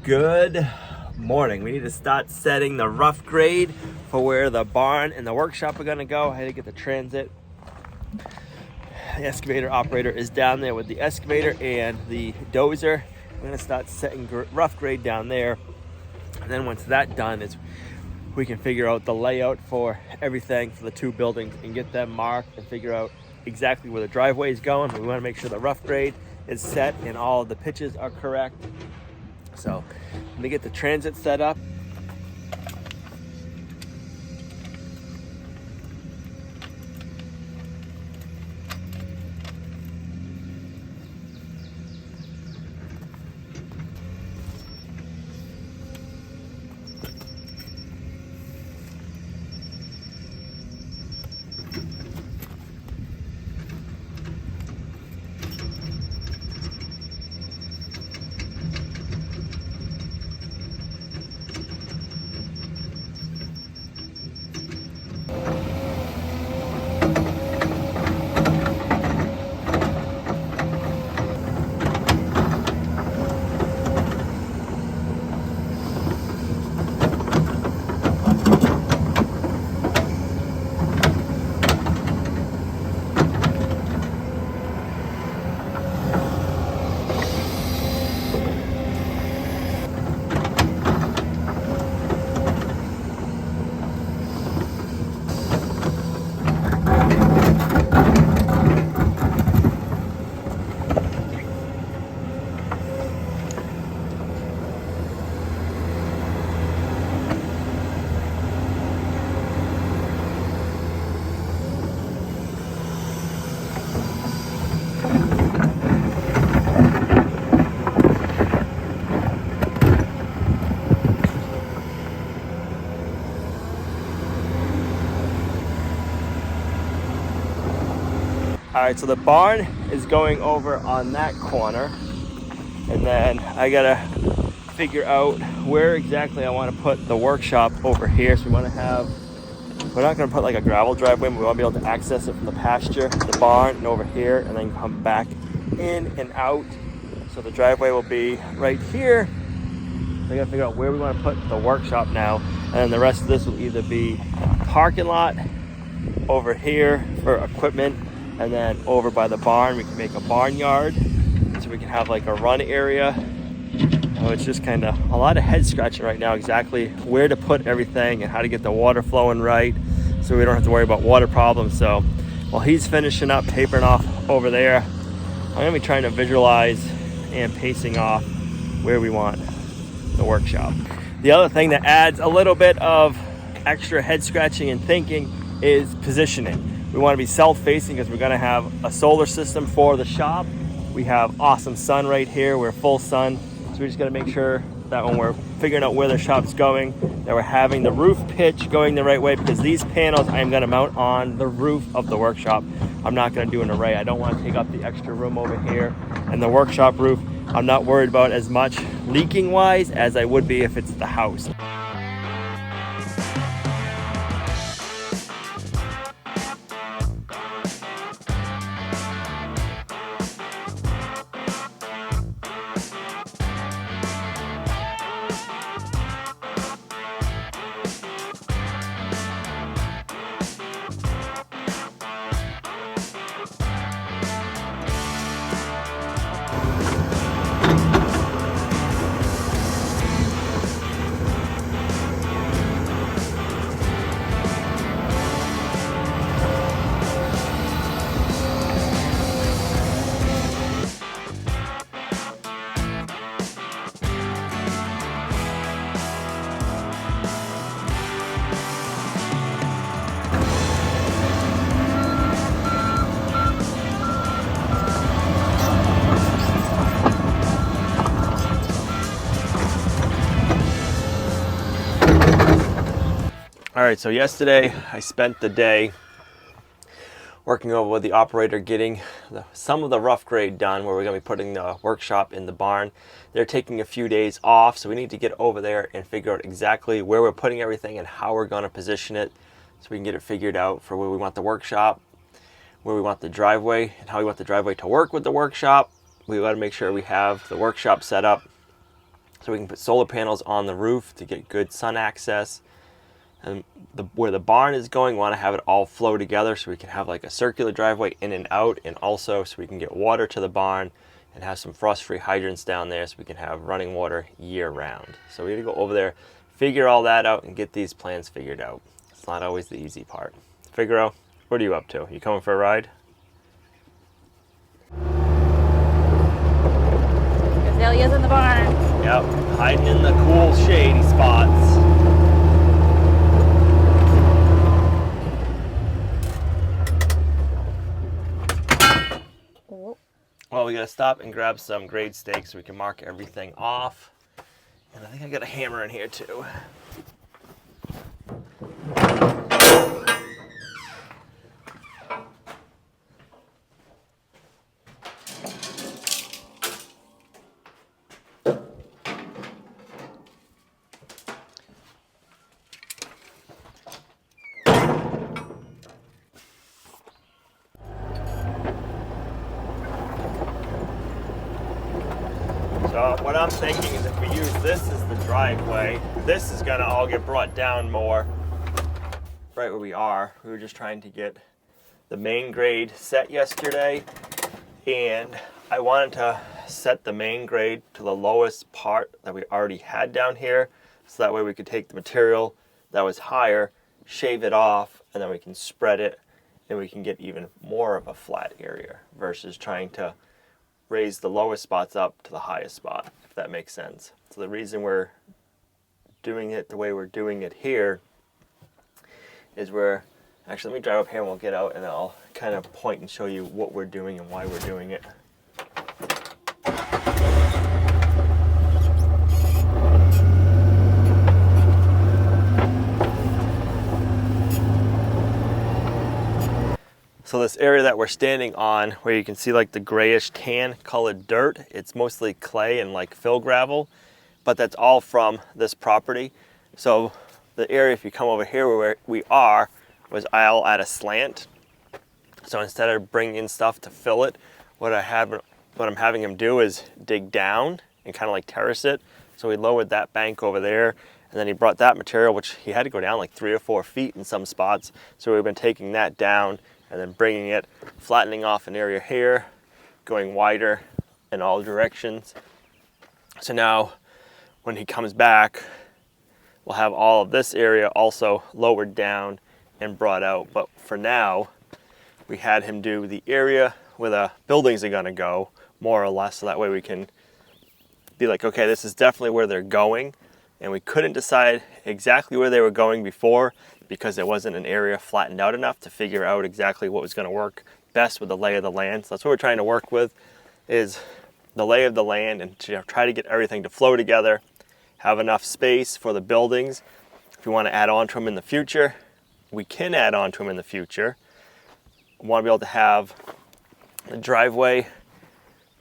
Good morning. We need to start setting the rough grade for where the barn and the workshop are gonna go. I had to get the transit. The excavator operator is down there with the excavator and the dozer. We're gonna start setting rough grade down there. And then once that's done, we can figure out the layout for everything for the two buildings and get them marked and figure out exactly where the driveway is going. We wanna make sure the rough grade is set and all of the pitches are correct. So let me get the transit set up. All right, so the barn is going over on that corner, and then I gotta figure out where exactly I want to put the workshop over here. So we're not gonna put like a gravel driveway, but we want to be able to access it from the pasture, the barn, and over here, and then come back in and out. So the driveway will be right here. So I gotta figure out where we want to put the workshop now, and then the rest of this will either be parking lot over here for equipment, and then over by the barn we can make a barnyard so we can have like a run area. It's just kind of a lot of head scratching right now, exactly where to put everything and how to get the water flowing right so we don't have to worry about water problems. So while he's finishing up tapering off over there, I'm gonna be trying to visualize and pacing off where we want the workshop. The other thing that adds a little bit of extra head scratching and thinking is positioning. We want to be south-facing because we're going to have a solar system for the shop. We have awesome sun right here. We're full sun. So we just got to make sure that when we're figuring out where the shop's going, that we're having the roof pitch going the right way, because these panels I'm going to mount on the roof of the workshop. I'm not going to do an array. I don't want to take up the extra room over here. And the workshop roof, I'm not worried about as much leaking-wise as I would be if it's the house. All right, so yesterday I spent the day working over with the operator, getting some of the rough grade done where we're gonna be putting the workshop in the barn. They're taking a few days off, so we need to get over there and figure out exactly where we're putting everything and how we're gonna position it so we can get it figured out for where we want the workshop, where we want the driveway, and how we want the driveway to work with the workshop. We gotta make sure we have the workshop set up so we can put solar panels on the roof to get good sun access. And where the barn is going, we want to have it all flow together so we can have like a circular driveway in and out, and also so we can get water to the barn and have some frost-free hydrants down there so we can have running water year-round. So we got to go over there, figure all that out, and get these plans figured out. It's not always the easy part. Figaro, what are you up to? You coming for a ride? Azaleas in the barn. Yep, hiding in the cool shady spots. Well, we gotta stop and grab some grade stakes so we can mark everything off. And I think I got a hammer in here too. So what I'm thinking is if we use this as the driveway, this is gonna all get brought down more right where we are. We were just trying to get the main grade set yesterday, and I wanted to set the main grade to the lowest part that we already had down here, so that way we could take the material that was higher, shave it off, and then we can spread it, and we can get even more of a flat area versus trying to raise the lowest spots up to the highest spot, if that makes sense. So the reason we're doing it the way we're doing it here is actually, let me drive up here and we'll get out and I'll kind of point and show you what we're doing and why we're doing it. So this area that we're standing on, where you can see like the grayish tan colored dirt, it's mostly clay and like fill gravel, but that's all from this property. So the area, if you come over here where we are, was all at a slant. So instead of bringing in stuff to fill it, what I'm having him do is dig down and kind of like terrace it. So we lowered that bank over there, and then he brought that material, which he had to go down like 3 or 4 feet in some spots. So we've been taking that down and then bringing it, flattening off an area here, going wider in all directions. So now when he comes back, we'll have all of this area also lowered down and brought out. But for now, we had him do the area where the buildings are gonna go, more or less, so that way we can be like, okay, this is definitely where they're going. And we couldn't decide exactly where they were going before because there wasn't an area flattened out enough to figure out exactly what was gonna work best with the lay of the land. So that's what we're trying to work with, is the lay of the land, and to try to get everything to flow together, have enough space for the buildings. If we wanna add on to them in the future, we can add on to them in the future. We wanna be able to have the driveway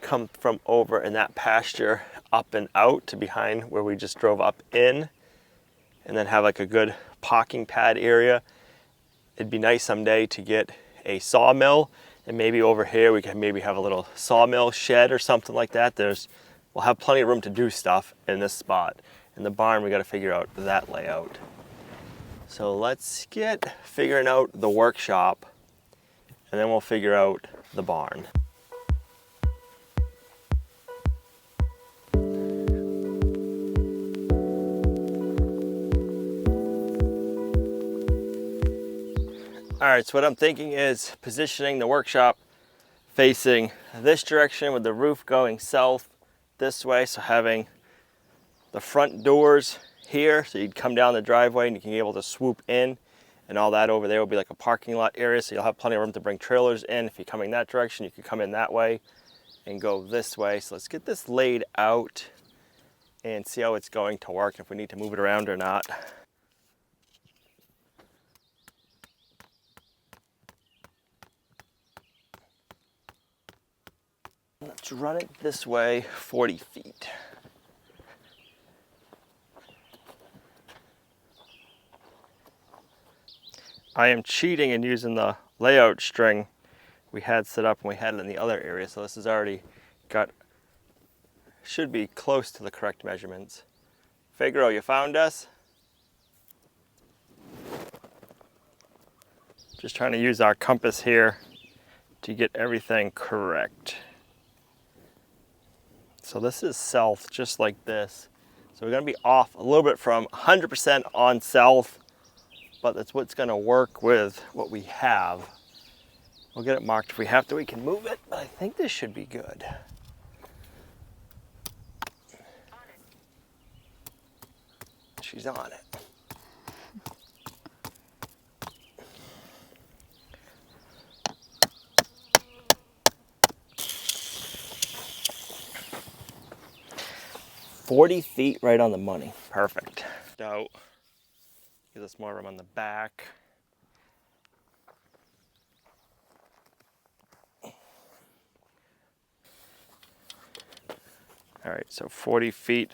come from over in that pasture up and out to behind where we just drove up in, and then have like a good parking pad area. It'd be nice someday to get a sawmill, and maybe over here we can maybe have a little sawmill shed or something like that. We'll have plenty of room to do stuff in this spot. In the barn, we got to figure out that layout. So let's get figuring out the workshop, and then we'll figure out the barn. All right, so what I'm thinking is positioning the workshop facing this direction with the roof going south this way. So having the front doors here, so you'd come down the driveway and you can be able to swoop in, and all that over there will be like a parking lot area. So you'll have plenty of room to bring trailers in. If you're coming that direction, you can come in that way and go this way. So let's get this laid out and see how it's going to work, if we need to move it around or not. Let's run it this way 40 feet. I am cheating and using the layout string we had set up when we had it in the other area. So this has already got should be close to the correct measurements. Figaro, you found us? Just trying to use our compass here to get everything correct. So this is south, just like this. So we're gonna be off a little bit from 100% on south, but that's what's gonna work with what we have. We'll get it marked if we have to, we can move it, but I think this should be good. She's on it. $40 feet right on the money. Perfect. Out. Gives us more room on the back. All right, so 40 feet.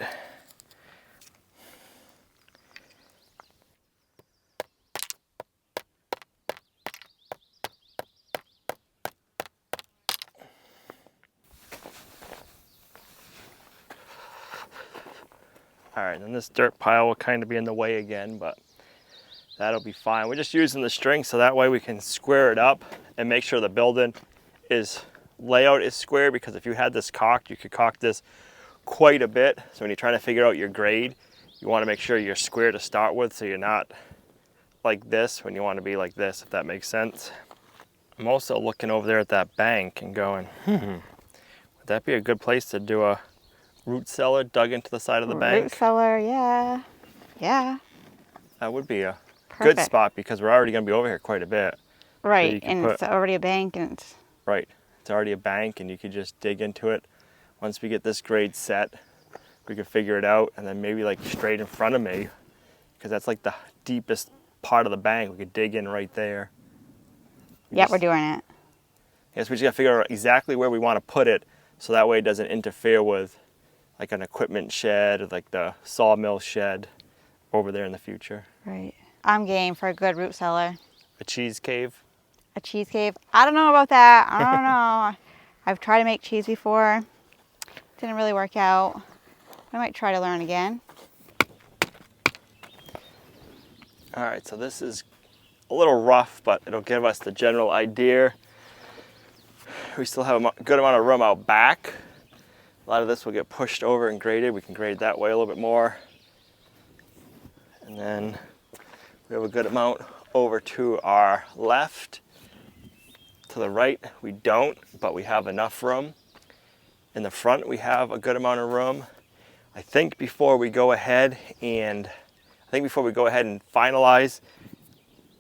All right, and this dirt pile will kind of be in the way again, but that'll be fine. We're just using the string so that way we can square it up and make sure the building layout is square, because if you had this cocked, you could cock this quite a bit. So when you're trying to figure out your grade, you want to make sure you're square to start with, so you're not like this when you want to be like this, if that makes sense. I'm also looking over there at that bank and going, would that be a good place to do a root cellar dug into the side of the bank? Root cellar, yeah. Yeah. That would be a Perfect. good spot, because we're already going to be over here quite a bit. Right, so and it's already a bank, and it's... Right, it's already a bank, and you could just dig into it. Once we get this grade set, we could figure it out, and then maybe like straight in front of me, because that's like the deepest part of the bank. We could dig in right there. We're doing it. Yes, we just got to figure out exactly where we want to put it, so that way it doesn't interfere with like an equipment shed or like the sawmill shed over there in the future. Right. I'm game for a good root cellar. A cheese cave? A cheese cave? I don't know about that. I don't know. I've tried to make cheese before. Didn't really work out. I might try to learn again. All right, so this is a little rough, but it'll give us the general idea. We still have a good amount of room out back. A lot of this will get pushed over and graded. We can grade that way a little bit more. And then we have a good amount over to our left. To the right, we don't, but we have enough room. In the front, we have a good amount of room. I think before we go ahead and finalize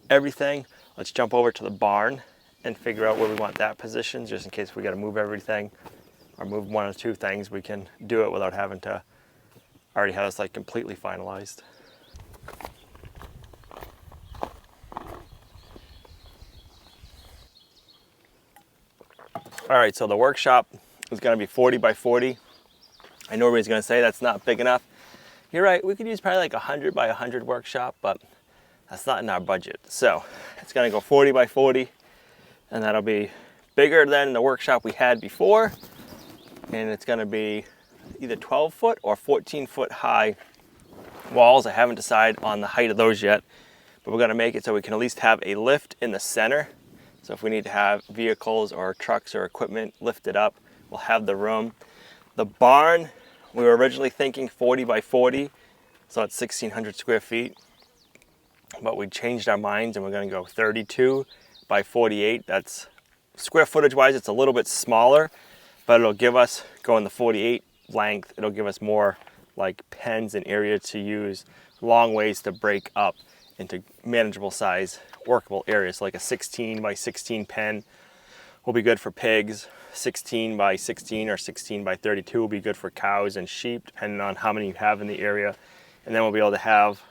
everything, let's jump over to the barn and figure out where we want that position, just in case we got to move everything or move one or two things. We can do it without having to already have this like completely finalized. All right, so the workshop is going to be 40 by 40. I know everybody's going to say that's not big enough. You're right, we could use probably like 100 by 100 workshop, but that's not in our budget. So it's going to go 40 by 40, and that'll be bigger than the workshop we had before. And it's going to be either 12 foot or 14 foot high walls. I haven't decided on the height of those yet, but we're going to make it so we can at least have a lift in the center. So if we need to have vehicles or trucks or equipment lifted up, we'll have the room. The barn, we were originally thinking 40 by 40, so it's 1,600 square feet. But we changed our minds and we're going to go 32 by 48. That's square footage wise, it's a little bit smaller, but it'll give us, going the 48 length, it'll give us more like pens and area to use, long ways to break up into manageable size, workable areas. So like a 16 by 16 pen will be good for pigs. 16 by 16 or 16 by 32 will be good for cows and sheep, depending on how many you have in the area. And then we'll be able to have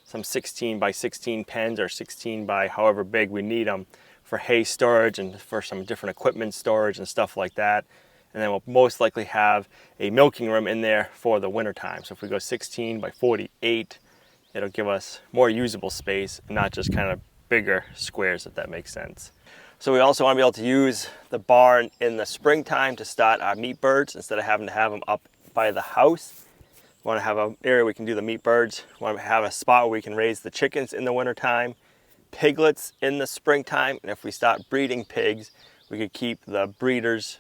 some 16 by 16 pens or 16 by however big we need them for hay storage and for some different equipment storage and stuff like that. And then we'll most likely have a milking room in there for the winter time. So if we go 16 by 48, it'll give us more usable space and not just kind of bigger squares, if that makes sense. So we also want to be able to use the barn in the springtime to start our meat birds instead of having to have them up by the house. We want to have an area we can do the meat birds. We want to have a spot where we can raise the chickens in the wintertime, piglets in the springtime, and if we stop breeding pigs, we could keep the breeders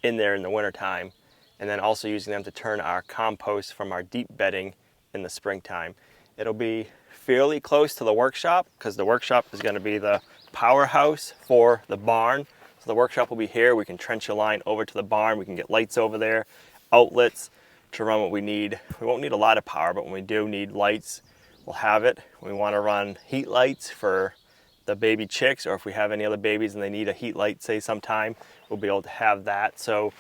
in there in the wintertime, and then also using them to turn our compost from our deep bedding in the springtime. It'll be fairly close to the workshop because the workshop is going to be the powerhouse for the barn. So the workshop will be here. We can trench a line over to the barn. We can get lights over there, outlets to run what we need. We won't need a lot of power, but when we do need lights, we'll have it. We want to run heat lights for the baby chicks, or if we have any other babies and they need a heat light, say sometime, we'll be able to have that. So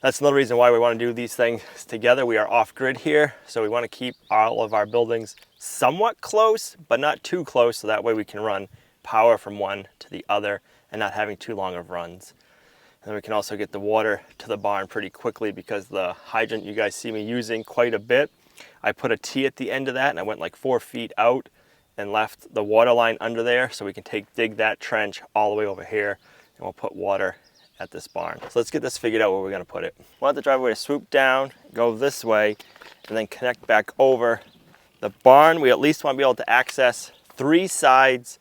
that's another reason why we want to do these things together. We are off grid here, so we want to keep all of our buildings somewhat close, but not too close, so that way we can run power from one to the other and not having too long of runs. And we can also get the water to the barn pretty quickly because the hydrant you guys see me using quite a bit, I put a T at the end of that and I went like 4 feet out and left the water line under there so we can dig that trench all the way over here and we'll put water at this barn. So let's get this figured out where we're gonna put it. We want the driveway to swoop down, go this way, and then connect back over. The barn, we at least want to be able to access 3 sides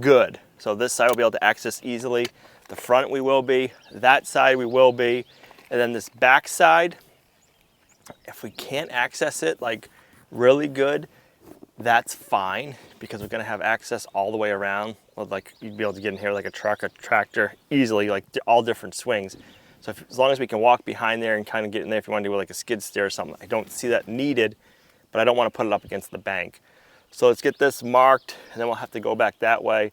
good. So this side will be able to access easily. The front we will be, that side we will be, and then this back side, if we can't access it like really good, that's fine because we're gonna have access all the way around. Like you'd be able to get in here like a truck or tractor easily, like all different swings. So as long as we can walk behind there and kind of get in there if you want to do like a skid steer or something. I don't see that needed, but I don't want to put it up against the bank. So let's get this marked and then we'll have to go back that way.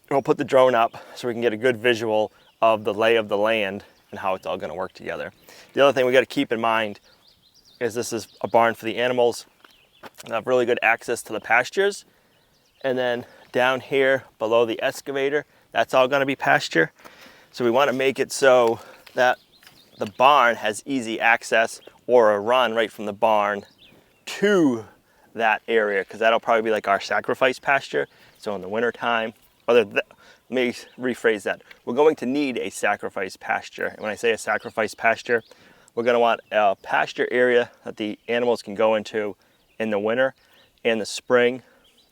We'll put the drone up so we can get a good visual of the lay of the land and how it's all going to work together. The other thing we got to keep in mind is this is a barn for the animals. They have really good access to the pastures. And then down here below the excavator, that's all going to be pasture. So we want to make it so that the barn has easy access or a run right from the barn to that area, because that'll probably be like our sacrifice pasture. So in the wintertime, let me rephrase that. We're going to need a sacrifice pasture. And when I say a sacrifice pasture, we're going to want a pasture area that the animals can go into in the winter and the spring.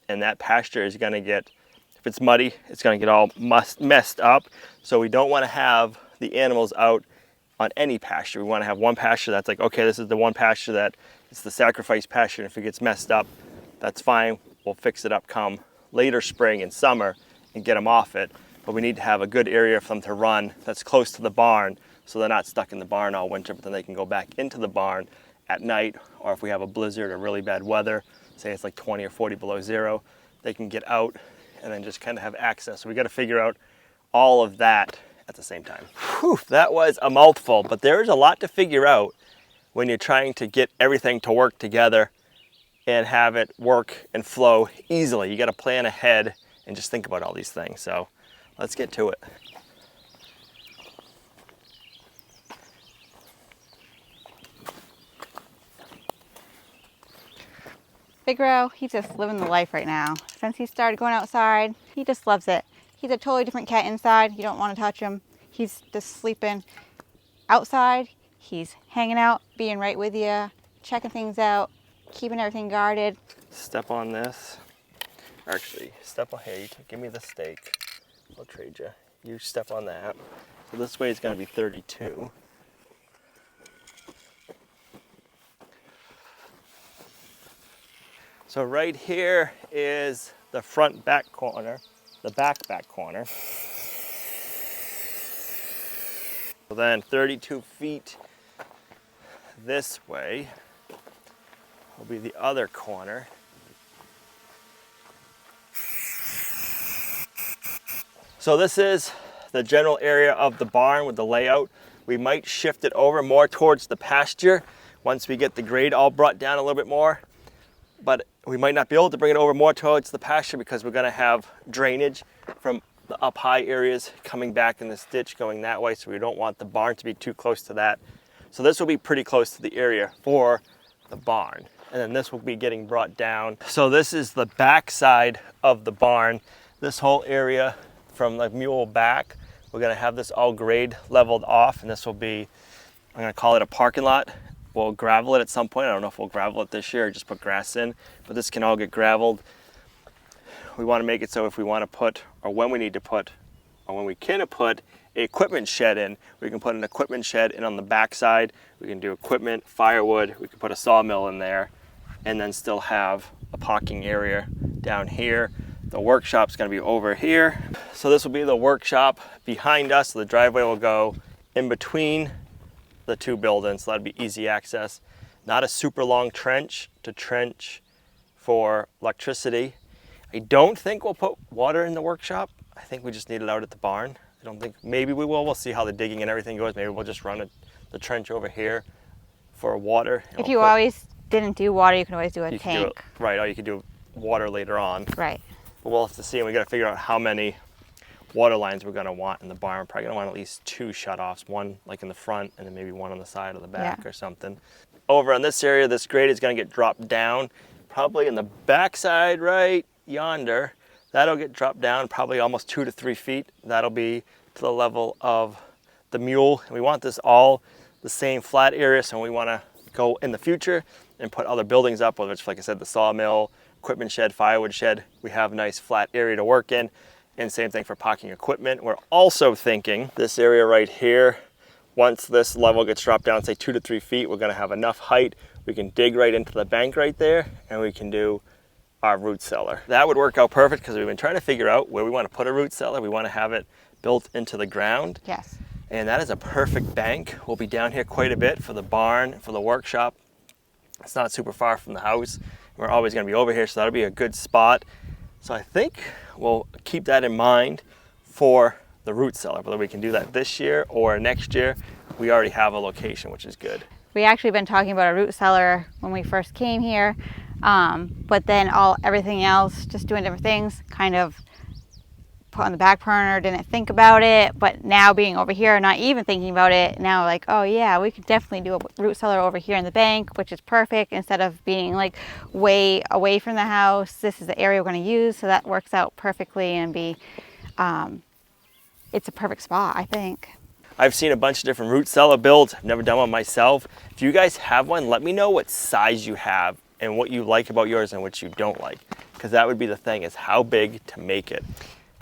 And that pasture is going to get, if it's muddy, it's going to get all messed up. So we don't want to have the animals out on any pasture. We want to have one pasture that's like, okay, this is the one pasture that it's the sacrifice pasture. And if it gets messed up, that's fine. We'll fix it up come later spring and summer and get them off it. But we need to have a good area for them to run that's close to the barn so they're not stuck in the barn all winter, but then they can go back into the barn at night, or if we have a blizzard or really bad weather, say it's like 20 or 40 below zero, they can get out and then just kind of have access. So we got to figure out all of that at the same time. Whew, that was a mouthful, but there is a lot to figure out when you're trying to get everything to work together and have it work and flow easily. You got to plan ahead and just think about all these things. So let's get to it. Big Bro, he's just living the life right now. Since he started going outside, he just loves it. He's a totally different cat inside. You don't want to touch him. He's just sleeping outside. He's hanging out, being right with you, checking things out, keeping everything guarded. Step on this. Actually, step on here. Give me the steak. I'll trade you. You step on that. So this way it's going to be 32. So right here is the front back corner, the back corner. So then 32 feet this way will be the other corner. So this is the general area of the barn with the layout. We might shift it over more towards the pasture once we get the grade all brought down a little bit more. But we might not be able to bring it over more towards the pasture because we're going to have drainage from the up high areas coming back in this ditch going that way. So we don't want the barn to be too close to that. So this will be pretty close to the area for the barn. And then this will be getting brought down. So this is the back side of the barn. This whole area from the mule back, we're going to have this all grade leveled off. And this will be, I'm going to call it a parking lot. we'll gravel it at some point. I don't know if we'll gravel it this year or just put grass in, but this can all get graveled. We want to make it so if we want to put, or when we need to put, or when we can put an equipment shed in, we can put an equipment shed in on the back side. We can do equipment, firewood, we can put a sawmill in there, and then still have a parking area down here. The workshop's going to be over here. So this will be the workshop behind us. So the driveway will go in between the two buildings, so that'd be easy access. Not a super long trench to trench for electricity. I don't think we'll put water in the workshop. I think we just need it out at the barn. I don't think, maybe we will. We'll see how the digging and everything goes. Maybe we'll just run the trench over here for water. If you always didn't do water, you can always do a tank. Right, or you could do water later on. Right. But we'll have to see, and we got to figure out how many water lines we're going to want in the barn. We're probably going to want at least 2 shutoffs, one like in the front and then maybe one on the side of the back or something. Over on this area, this grade is going to get dropped down, probably in the back side right yonder. That'll get dropped down probably almost 2 to 3 feet. That'll be to the level of the mule. And we want this all the same flat area, so we want to go in the future and put other buildings up, whether it's, like I said, the sawmill, equipment shed, firewood shed. We have a nice flat area to work in. And same thing for parking equipment. We're also thinking this area right here, once this level gets dropped down, say 2 to 3 feet, we're going to have enough height. We can dig right into the bank right there, and we can do our root cellar. That would work out perfect because we've been trying to figure out where we want to put a root cellar. We want to have it built into the ground. Yes. And that is a perfect bank. We'll be down here quite a bit for the barn, for the workshop. It's not super far from the house. We're always going to be over here, so that'll be a good spot. So I think we'll keep that in mind for the root cellar, whether we can do that this year or next year. We already have a location, which is good. We actually been talking about a root cellar when we first came here, but then everything else, just doing different things, kind of put on the back burner, didn't think about it. But now being over here, not even thinking about it, now like, oh yeah, we could definitely do a root cellar over here in the bank, which is perfect. Instead of being like way away from the house, this is the area we're going to use, so that works out perfectly and it's a perfect spot, I think. I've seen a bunch of different root cellar builds. I've never done one myself. If you guys have one, let me know what size you have and what you like about yours and what you don't like, because that would be the thing, is how big to make it.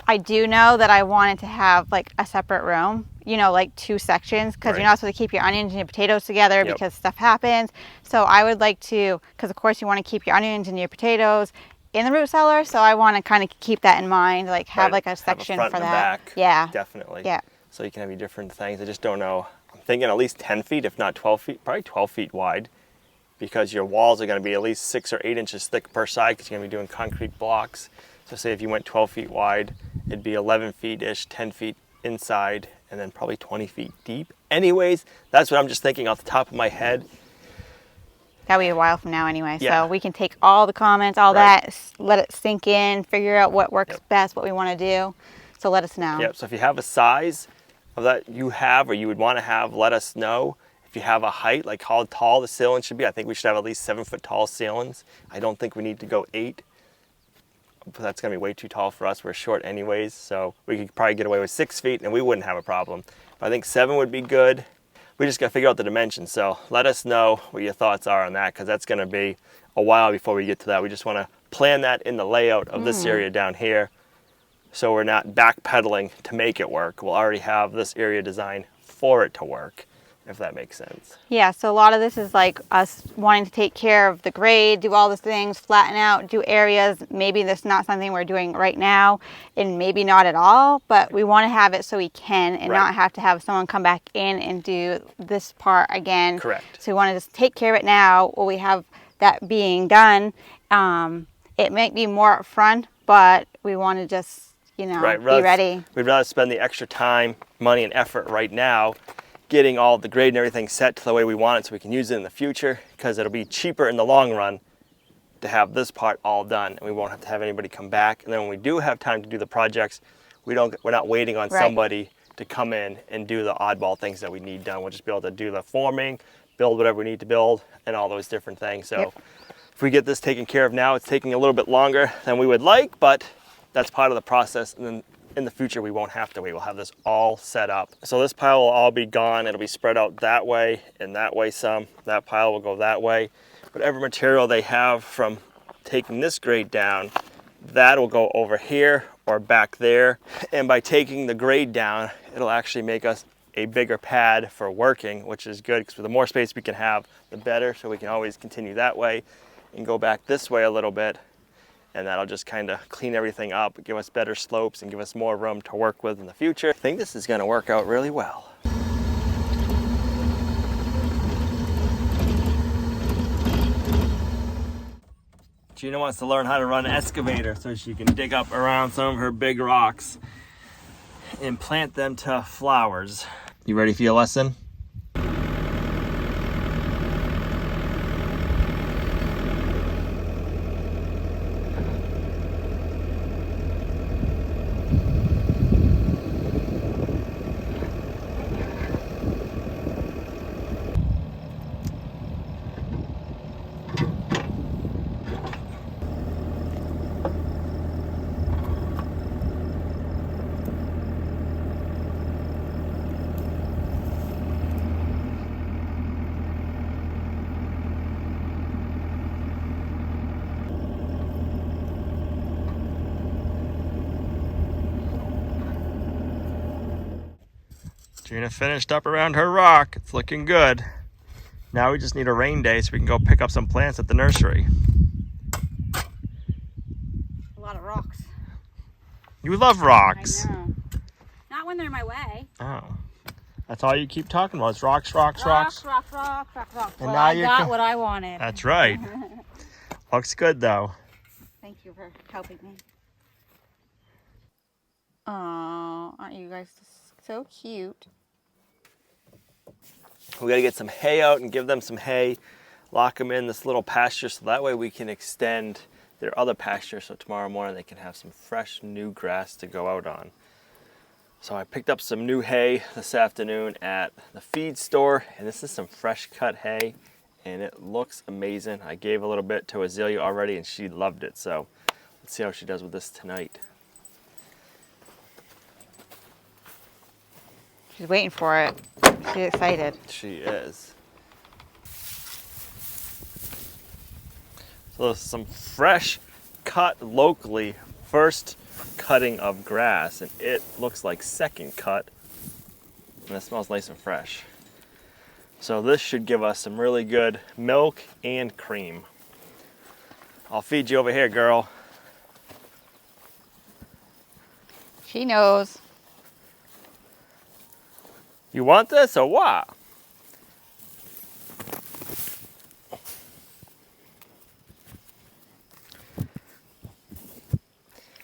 I do know that I wanted to have like a separate room, you know, like 2 sections, because you're not supposed to keep your onions and your potatoes together because stuff happens. So I would like to, because of course you want to keep your onions and your potatoes in the root cellar. So I want to kind of keep that in mind, like have like a section front for and that. Back, yeah. Definitely. Yeah. So you can have your different things. I just don't know. I'm thinking at least 10 feet, if not 12 feet, probably 12 feet wide, because your walls are going to be at least 6 or 8 inches thick per side, because you're going to be doing concrete blocks. So say if you went 12 feet wide, it'd be 11 feet-ish, 10 feet inside, and then probably 20 feet deep. Anyways, that's what I'm just thinking off the top of my head. That'll be a while from now anyway. Yeah. So we can take all the comments, all that, let it sink in, figure out what works best, what we want to do. So let us know. Yep, so if you have a size of that you have or you would want to have, let us know. If you have a height, like how tall the ceiling should be, I think we should have at least 7 foot tall ceilings. I don't think we need to go 8. But that's going to be way too tall for us. We're short anyways, so we could probably get away with 6 feet and we wouldn't have a problem. But I think 7 would be good. We just got to figure out the dimensions, so let us know what your thoughts are on that, because that's going to be a while before we get to that. We just want to plan that in the layout of this area down here, so we're not backpedaling to make it work. We'll already have this area designed for it to work, if that makes sense. Yeah, so a lot of this is like us wanting to take care of the grade, do all the things, flatten out, do areas. Maybe that's not something we're doing right now, and maybe not at all, but we want to have it so we can and not have to have someone come back in and do this part again. Correct. So we want to just take care of it now while we have that being done. It might be more upfront, but we want to just, you know, be ready. We'd rather spend the extra time, money, and effort right now getting all the grade and everything set to the way we want it so we can use it in the future, because it'll be cheaper in the long run to have this part all done, and we won't have to have anybody come back. And then when we do have time to do the projects, we're not waiting on somebody to come in and do the oddball things that we need done. We'll just be able to do the forming, build whatever we need to build, and all those different things. So if we get this taken care of now, it's taking a little bit longer than we would like, but that's part of the process. And then in the future we won't have to wait. We'll have this all set up. So this pile will all be gone. It'll be spread out that way and that way some. That pile will go that way. Whatever material they have from taking this grade down, that will go over here or back there. And by taking the grade down, it'll actually make us a bigger pad for working, which is good because the more space we can have, the better. So we can always continue that way and go back this way a little bit. And that'll just kind of clean everything up, give us better slopes and give us more room to work with in the future. I think this is gonna work out really well. Gina wants to learn how to run an excavator so she can dig up around some of her big rocks and plant them to flowers. You ready for your lesson? Gina finished up around her rock. It's looking good. Now we just need a rain day so we can go pick up some plants at the nursery. A lot of rocks. You love rocks. I know. Not when they're in my way. Oh. That's all you keep talking about. It's rocks, rocks, rocks. Rocks, rocks, rocks, rocks. And well, now I you're got what I wanted. That's right. Looks good though. Thank you for helping me. Oh, aren't you guys so cute? We gotta get some hay out and give them some hay, lock them in this little pasture so that way we can extend their other pasture so tomorrow morning they can have some fresh new grass to go out on. So I picked up some new hay this afternoon at the feed store, and this is some fresh cut hay and it looks amazing. I gave a little bit to Azalea already and she loved it, so let's see how she does with this tonight. She's waiting for it. She's excited. She is. So some fresh cut locally, first cutting of grass, and it looks like second cut, and it smells nice and fresh. So this should give us some really good milk and cream. I'll feed you over here, girl. She knows. You want this or what?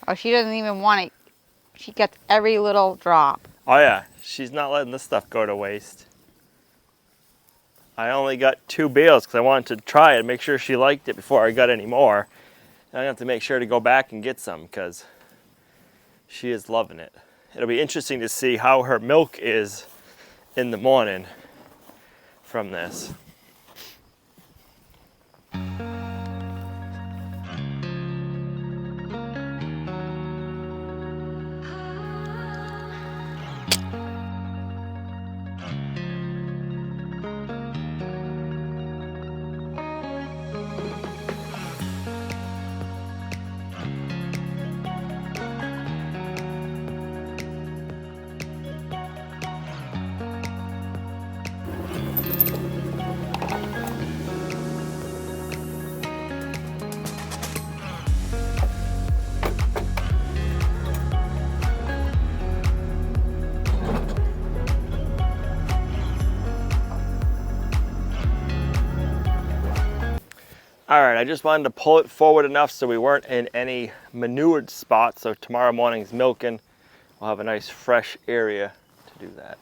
Oh, she doesn't even want it. She gets every little drop. Oh yeah, she's not letting this stuff go to waste. I only got 2 bales because I wanted to try it, make sure she liked it before I got any more. And I have to make sure to go back and get some because she is loving it. It'll be interesting to see how her milk is in the morning from this. All right, I just wanted to pull it forward enough so we weren't in any manured spots. So tomorrow morning's milking, we'll have a nice fresh area to do that.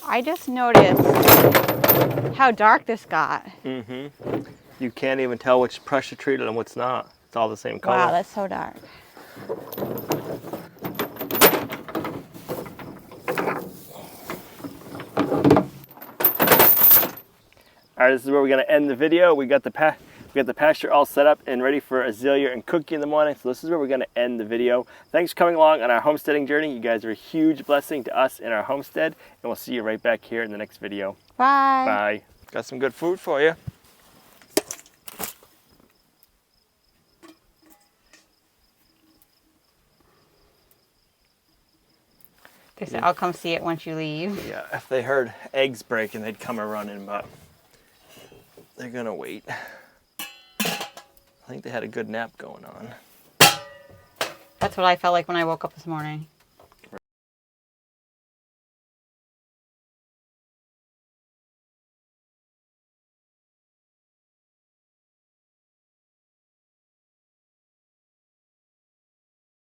I just noticed how dark this got. Mm-hmm. You can't even tell which pressure treated and what's not. It's all the same color. Wow, that's so dark. this is where we're gonna end the video. We got the pasture all set up and ready for Azalea and Cookie in the morning. So this is where we're gonna end the video. Thanks for coming along on our homesteading journey. You guys are a huge blessing to us in our homestead, and we'll see you right back here in the next video. Bye. Bye. Got some good food for you. They said, I'll come see it once you leave. Yeah, if they heard eggs breaking, they'd come a-running, but they're gonna wait. I think they had a good nap going on. That's what I felt like when I woke up this morning.